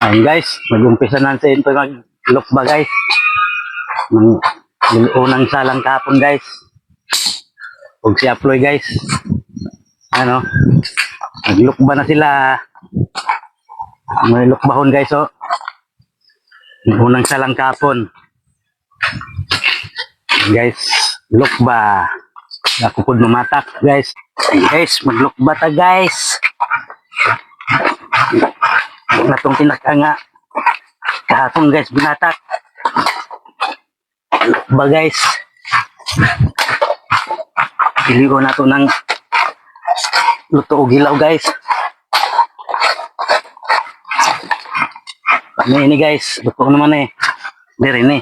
Ayun guys, mag-umpisa na sa ito mag-lukba guys. Unang salang kapon guys. Huwag si Aploy guys. Ano, naglukba na sila. May lukbahon guys oh. Unang salang kapon. Guys, lukba. Ako po lumatak guys. Guys, maglukba ta guys. Natong tinaka nga kahapon guys binatak ba guys, pili ko na to ng luto o gilaw guys. Ano ini guys, luto naman eh diri ni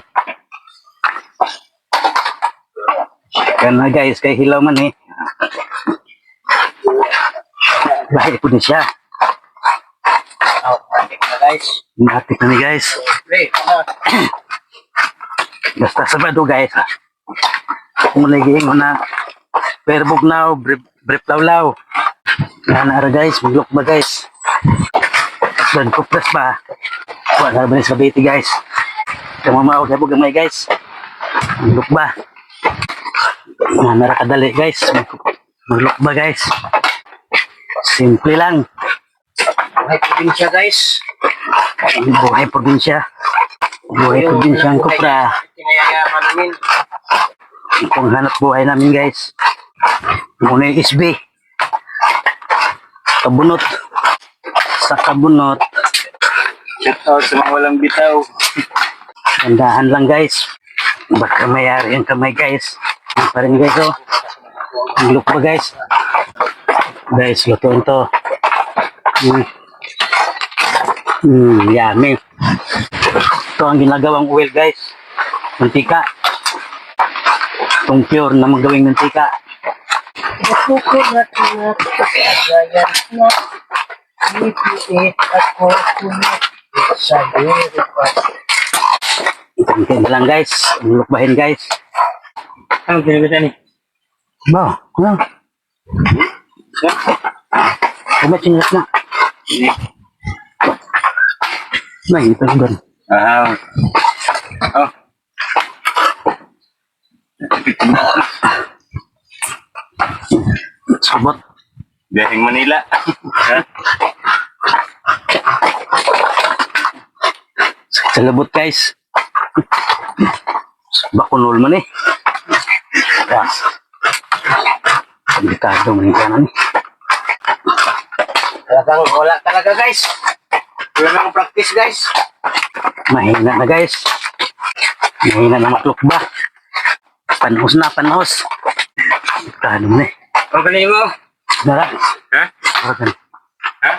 kana guys kay hilaw man eh lahi po din siya. Guys, Matik na ni guys. Basta sabado guys. Kung nagiing mo na perbog now, brief lawlaw. Nara guys, maglok ba guys? Dan kupres ba? Wala ba ni sa biti guys? Kamamaw kay gamay guys. Maglok ba? Nara kadali guys. Maglok ba guys? Simple lang. buhay probinsya guys. Buhay probinsya. Buhay probinsya ang kupra. Kinayayaman namin. Kung hanap buhay namin guys. Muna yung SB. Kabunot. Sa kabunot. Shoutout sa mga walang bitaw. Tandaan lang guys. Baka mayari ang kamay guys. Ano pa rin guys oh. Ang look pa guys. Guys, lutuin to. Yummy. Ito ang ginagawang oil guys. Mantika. Itong pure na magawing mantika. Coconut nut, giant nut, lipiit at coconut. It's a very fun. Itong lang guys. Ang lukbahin guys. Ang pinagkita ni? Ba, ano? Kumachinas na. Nah, ito doon. Oh. Sabot. Biyaheng Manila. Sa labot guys. Bakunol man eh. Yes. Delikado man yan eh. Talagang wala talaga guys. Wala nang practice guys. Mahina na guys. Mahina na matlukba. Panos na panos. Delikado man eh. Ang galing mo. Dara. Ha? Oragan. Ha?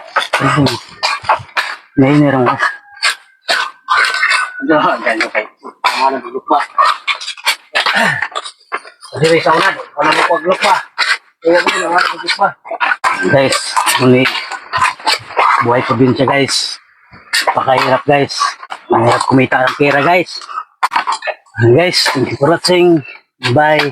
Mahina rin guys. Ganyan kayo. Mga nagulok pa. Kasi rin sa unan. Wala mo paglok pa. Kaya mo yung mga nagulok pa. Guys, muli. Buhay probinsya guys. Pakahirap guys. Mahirap kumita ng pera guys. Guys, thank you for watching. Bye.